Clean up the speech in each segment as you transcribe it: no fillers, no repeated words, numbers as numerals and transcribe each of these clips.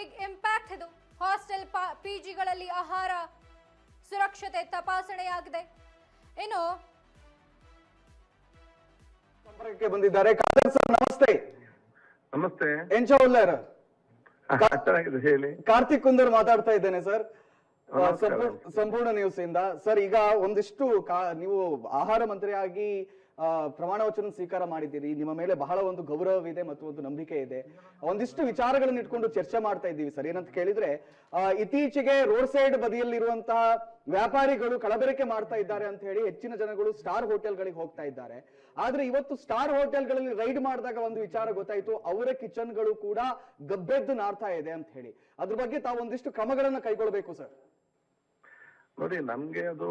Big impact ಇದು. Hostel ಪಿಜಿಗಳಲ್ಲಿ ಆಹಾರ ಸುರಕ್ಷತೆ ತಪಾಸಣೆಯಾಗಿದೆ. ಇನ್ನು ಸಂಪರ್ಕಕ್ಕೆ ಬಂದಿದ್ದಾರೆ ಖಾದರ್ ಸರ್. ನಮಸ್ತೆ. ನಮಸ್ತೆ. ಎಂಚ ಉಳ್ಳಾರ ಹೇಳಿ. ಕಾರ್ತಿಕ್ ಕುಂದರ್ ಮಾತಾಡ್ತಾ ಇದ್ದೇನೆ ಸರ್, ಸಂಪೂರ್ಣ ನ್ಯೂಸ್ ಇಂದ. ಸರ್, ಈಗ ಒಂದಿಷ್ಟು ನೀವು ಆಹಾರ ಮಂತ್ರಿಯಾಗಿ ಪ್ರಮಾಣ ವಚನ ಸ್ವೀಕಾರ ಮಾಡಿದ್ದೀರಿ. ನಿಮ್ಮ ಮೇಲೆ ಬಹಳ ಒಂದು ಗೌರವವಿದೆ ಮತ್ತು ಒಂದು ನಂಬಿಕೆ ಇದೆ. ಒಂದಿಷ್ಟು ವಿಚಾರಗಳನ್ನು ಇಟ್ಕೊಂಡು ಚರ್ಚೆ ಮಾಡ್ತಾ ಇದ್ದೀವಿ ಸರ್. ಏನಂತ ಕೇಳಿದ್ರೆ, ಇತ್ತೀಚೆಗೆ ರೋಡ್ ಸೈಡ್ ಬದಿಯಲ್ಲಿರುವಂತಹ ವ್ಯಾಪಾರಿಗಳು ಕಲಬೆರಕೆ ಮಾಡ್ತಾ ಇದ್ದಾರೆ ಅಂತ ಹೇಳಿ ಹೆಚ್ಚಿನ ಜನಗಳು ಸ್ಟಾರ್ ಹೋಟೆಲ್ಗಳಿಗೆ ಹೋಗ್ತಾ ಇದ್ದಾರೆ. ಆದ್ರೆ ಇವತ್ತು ಸ್ಟಾರ್ ಹೋಟೆಲ್ಗಳಲ್ಲಿ ರೈಡ್ ಮಾಡಿದಾಗ ಒಂದು ವಿಚಾರ ಗೊತ್ತಾಯ್ತು, ಅವರ ಕಿಚನ್ಗಳು ಕೂಡ ಗಬ್ಬೆದ್ದು ನಾರ್ತಾ ಇದೆ ಅಂತ ಹೇಳಿ. ಅದ್ರ ಬಗ್ಗೆ ತಾವು ಒಂದಿಷ್ಟು ಕ್ರಮಗಳನ್ನ ಕೈಗೊಳ್ಳಬೇಕು ಸರ್. ನೋಡಿ, ನಮ್ಗೆ ಅದು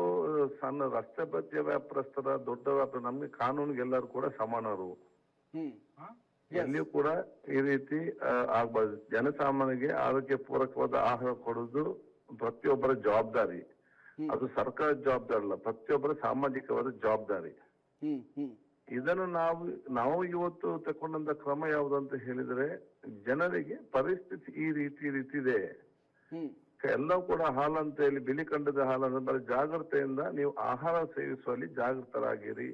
ಸಣ್ಣ ರಸ್ತೆ ಬದಿಯ ವ್ಯಾಪಾರಸ್ಥರ, ದೊಡ್ಡ ವ್ಯಾಪಾರ, ನಮ್ಗೆ ಕಾನೂನಿಗೆ ಎಲ್ಲರೂ ಕೂಡ ಸಮಾನರು. ಎಲ್ಲಿಯೂ ಕೂಡ ಈ ರೀತಿ ಆಗ್ಬಾರ್ದು. ಜನಸಾಮಾನ್ಯರಿಗೆ ಆರೋಗ್ಯ ಪೂರಕವಾದ ಆಹಾರ ಕೊಡುವುದು ಪ್ರತಿಯೊಬ್ಬರ ಜವಾಬ್ದಾರಿ. ಅದು ಸರ್ಕಾರದ ಜವಾಬ್ದಾರಿ ಅಲ್ಲ, ಪ್ರತಿಯೊಬ್ಬರ ಸಾಮಾಜಿಕವಾದ ಜವಾಬ್ದಾರಿ. ಇದನ್ನು ನಾವು ಇವತ್ತು ತಗೊಂಡಂತ ಕ್ರಮ ಯಾವುದು ಅಂತ ಹೇಳಿದ್ರೆ, ಜನರಿಗೆ ಪರಿಸ್ಥಿತಿ ಈ ರೀತಿ ಇದೆ, ಎಲ್ಲವೂ ಕೂಡ ಹಾಲಂತ ಹೇಳಿ ಬಿಳಿ ಕಂಡದ ಹಾಲನ್ನು ಬರೀ ಜಾಗೃತೆಯಿಂದ ನೀವು ಆಹಾರ ಸೇವಿಸುವಲ್ಲಿ ಜಾಗೃತರಾಗಿರಿ.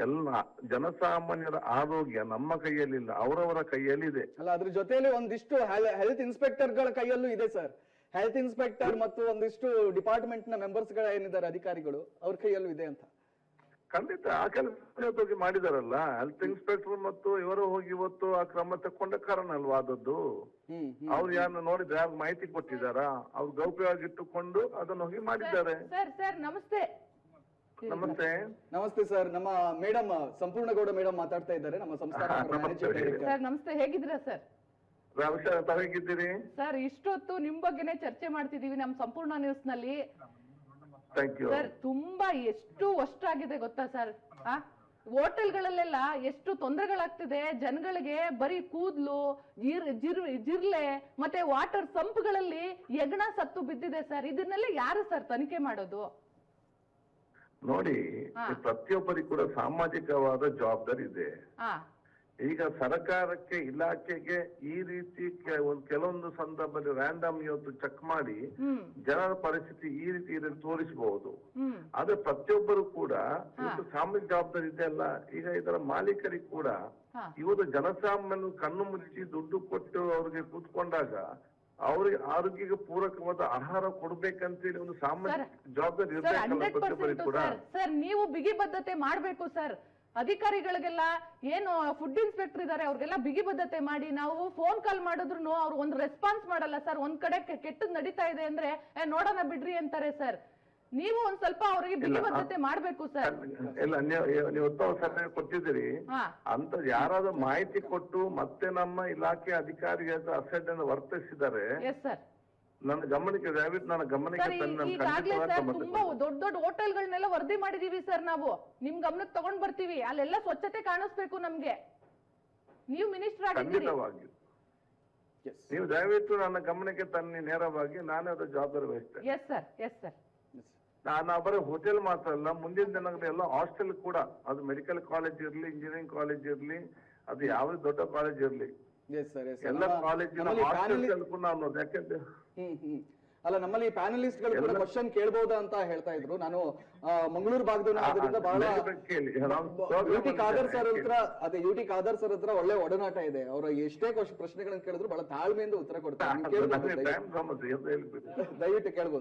ಎಲ್ಲ ಜನಸಾಮಾನ್ಯರ ಆರೋಗ್ಯ ನಮ್ಮ ಕೈಯಲ್ಲಿಲ್ಲ, ಅವರವರ ಕೈಯಲ್ಲಿದೆ. ಅಲ್ಲ, ಅದ್ರ ಜೊತೆಲಿ ಒಂದಿಷ್ಟು ಹೆಲ್ತ್ ಇನ್ಸ್ಪೆಕ್ಟರ್ ಗಳ ಕೈಯಲ್ಲೂ ಇದೆ ಸರ್. ಹೆಲ್ತ್ ಇನ್ಸ್ಪೆಕ್ಟರ್ ಮತ್ತು ಒಂದಿಷ್ಟು ಡಿಪಾರ್ಟ್ಮೆಂಟ್ ನ ಮೆಂಬರ್ಸ್ ಗಳ ಏನಿದ್ದಾರೆ ಅಧಿಕಾರಿಗಳು, ಅವ್ರ ಕೈಯಲ್ಲೂ ಇದೆ ಅಂತ. ಖಂಡಿತ ಆ ಕೆಲಸ ಹೋಗಿ ಮಾಡಿದಾರಲ್ಲ. ಹೆಲ್ತ್ ಇನ್ಸ್ಪೆಕ್ಟರ್ ಮತ್ತು ಇವರು ಹೋಗಿ ಇವತ್ತು ಆ ಕ್ರಮ ತಕೊಂಡ ಕಾರಣ ಅಲ್ವಾ ಆದದ್ದು. ಅವ್ರು ಯಾರನ್ನ ನೋಡಿದ್ರೆ ಯಾರು ಮಾಹಿತಿ ಕೊಟ್ಟಿದಾರ, ಅವ್ರು ಗೌಪ್ಯವಾಗಿಟ್ಟುಕೊಂಡು ಅದನ್ನು ಹೋಗಿ ಮಾಡಿದ್ದಾರೆ. ನಮಸ್ತೆ. ನಮಸ್ತೆ. ನಮಸ್ತೆ ಸರ್. ನಮ್ಮ ಮೇಡಮ್ ಸಂಪೂರ್ಣಗೌಡ ಮೇಡಮ್ ಮಾತಾಡ್ತಾ ಇದ್ದಾರೆ, ನಮ್ಮ ಸಂಸ್ಥಾನ. ನಮಸ್ತೆ, ಹೇಗಿದ್ದೀರಾ ಸರ್? ಹೇಗಿದ್ದೀರಿ ಸರ್? ಇಷ್ಟೊತ್ತು ನಿಮ್ ಬಗ್ಗೆನೆ ಚರ್ಚೆ ಮಾಡ್ತಿದೀವಿ ನಮ್ ಸಂಪೂರ್ಣ ನ್ಯೂಸ್ ನಲ್ಲಿ. ಸರ್, ತುಂಬಾ ಎಷ್ಟು ಆಗಿದೆ ಗೊತ್ತಾ ಸರ್? ಹೋಟೆಲ್ಗಳಲ್ಲೆಲ್ಲ ಎಷ್ಟು ತೊಂದರೆಗಳಾಗ್ತಿದೆ ಜನಗಳಿಗೆ. ಬರೀ ಕೂದ್ಲು, ಜಿರ್ಲೆ ಮತ್ತೆ ವಾಟರ್ ಸಂಪ್ಗಳಲ್ಲಿ ಹೆಗ್ಣ ಸತ್ತು ಬಿದ್ದಿದೆ ಸರ್. ಇದನ್ನೆಲ್ಲ ಯಾರು ಸರ್ ತನಿಖೆ ಮಾಡೋದು? ನೋಡಿ, ಪ್ರತಿಯೊಬ್ಬರಿಗೂ ಕೂಡ ಸಾಮಾಜಿಕವಾದ ಜವಾಬ್ದಾರಿ ಇದೆ. ಈಗ ಸರ್ಕಾರಕ್ಕೆ, ಇಲಾಖೆಗೆ ಈ ರೀತಿ ಕೆಲವೊಂದು ಸಂದರ್ಭದಲ್ಲಿ ರ್ಯಾಂಡಮ್ ಇವತ್ತು ಚೆಕ್ ಮಾಡಿ ಜನರ ಪರಿಸ್ಥಿತಿ ಈ ರೀತಿ ತೋರಿಸಬಹುದು. ಆದ್ರೆ ಪ್ರತಿಯೊಬ್ಬರು ಕೂಡ ಇವತ್ತು ಸಾಮಾಜಿಕ ಜವಾಬ್ದಾರಿ ಇದೆ ಅಲ್ಲ. ಈಗ ಇದರ ಮಾಲೀಕರಿಗೆ ಕೂಡ ಇವತ್ತು ಜನಸಾಮಾನ್ಯ ಕಣ್ಣು ಮುಚ್ಚಿ ದುಡ್ಡು ಕೊಟ್ಟು ಅವ್ರಿಗೆ ಕೂತ್ಕೊಂಡಾಗ ಅವ್ರಿಗೆ ಆರೋಗ್ಯಕ್ಕೆ ಪೂರಕವಾದ ಆಹಾರ ಕೊಡ್ಬೇಕಂತೇಳಿ ಒಂದು ಸಾಮಾಜಿಕ ಜವಾಬ್ದಾರಿ ಇರ್ಬೇಕಲ್ಲ ಪ್ರತಿಯೊಬ್ಬರಿಗೆ ಕೂಡ. ಸರ್, ನೀವು ಬಿಗಿ ಬದ್ಧತೆ ಮಾಡ್ಬೇಕು ಸರ್. ಅಧಿಕಾರಿಗಳಿಗೆಲ್ಲ, ಏನು ಫುಡ್ ಇನ್ಸ್ಪೆಕ್ಟರ್ ಇದಾರೆ ಅವ್ರಿಗೆಲ್ಲ ಬಿಗಿ ಬದ್ಧತೆ ಮಾಡಿ. ನಾವು ಫೋನ್ ಕಾಲ್ ಮಾಡಿದ್ರು ಅವ್ರು ಒಂದು ರೆಸ್ಪಾನ್ಸ್ ಮಾಡಲ್ಲ ಸರ್. ಒಂದ್ ಕಡೆ ಕೆಟ್ಟದ್ ನಡೀತಾ ಇದೆ ಅಂದ್ರೆ ನೋಡೋಣ ಬಿಡ್ರಿ ಅಂತಾರೆ ಸರ್. ನೀವು ಒಂದ್ ಸ್ವಲ್ಪ ಅವ್ರಿಗೆ ಬಿಗಿ ಬದ್ಧತೆ ಮಾಡ್ಬೇಕು ಸರ್. ಇಲ್ಲ, ನೀವು ಉತ್ತಮ ಸಲಹೆ ಕೊಟ್ಟಿದ್ದೀರಿ. ಅಂತ ಯಾರಾದ್ರೂ ಮಾಹಿತಿ ಕೊಟ್ಟು ಮತ್ತೆ ನಮ್ಮ ಇಲಾಖೆ ಅಧಿಕಾರಿಗಳ ಅಸಡ್ಡನ್ನು ವರ್ತಿಸಿದ್ದಾರೆ, ನನ್ನ ಗಮನಕ್ಕೆ ದಯವಿಟ್ಟು ನನ್ನ ಗಮನಕ್ಕೆ ತುಂಬಾ ದೊಡ್ಡ ಹೋಟೆಲ್ಗಳನ್ನೆಲ್ಲ ವರದಿ ಮಾಡಿದೀವಿ ಸರ್. ನಾವು ನಿಮ್ ಗಮನಕ್ಕೆ ತಗೊಂಡ್ ಬರ್ತೀವಿ. ಅಲ್ಲೆಲ್ಲ ಸ್ವಚ್ಛತೆ ಕಾಣಿಸ್ಬೇಕು ನಮ್ಗೆ. ನೀವು ಮಿನಿಸ್ಟರ್ ಆಗಿದ್ದೀರಿ, ನೀವು ದಯವಿಟ್ಟು ನನ್ನ ಗಮನಕ್ಕೆ ತನ್ನಿ ನೇರವಾಗಿ. ನಾನೇ ಅದ್ರ ಜವಾಬ್ದಾರಿ ವಹಿಸ್ತೇನೆ. Yes sir. ನಾವು ಬರೀ ಹೋಟೆಲ್ ಮಾತ್ರ ಅಲ್ಲ, ಮುಂದಿನ ದಿನಗಳಲ್ಲಿ ಎಲ್ಲ ಹಾಸ್ಟೆಲ್ ಕೂಡ, ಅದು ಮೆಡಿಕಲ್ ಕಾಲೇಜ್ ಇರ್ಲಿ, ಇಂಜಿನಿಯರಿಂಗ್ ಕಾಲೇಜ್ ಇರ್ಲಿ, ಅದು ಯಾವುದೇ ದೊಡ್ಡ ಕಾಲೇಜ್ ಇರ್ಲಿ, ಎಲ್ಲ ಕಾಲೇಜಿನ ಯಾಕಂದ್ರೆ ಅಲ್ಲ, ನಮ್ಮಲ್ಲಿ ಪ್ಯಾನಲಿಸ್ಟ್ ಗಳು ಕೂಡ ಕ್ವಶನ್ ಕೇಳಬಹುದಾ ಅಂತ ಹೇಳ್ತಾ ಇದ್ರು. ನಾನು ಮಂಗಳೂರು ಭಾಗದವರಿಂದ ಬಹಳ ಯುಟಿ ಖಾದರ್ ಸರ್ ಹತ್ರ ಒಳ್ಳೆ ಒಡನಾಟ ಇದೆ. ಅವರ ಎಷ್ಟೇ ಪ್ರಶ್ನೆಗಳನ್ನ ಕೇಳಿದ್ರು ಬಹಳ ತಾಳ್ಮೆಯಿಂದ ಉತ್ತರ ಕೊಡ್ತಾರೆ. ದಯವಿಟ್ಟು ಕೇಳ್ಬೋದು.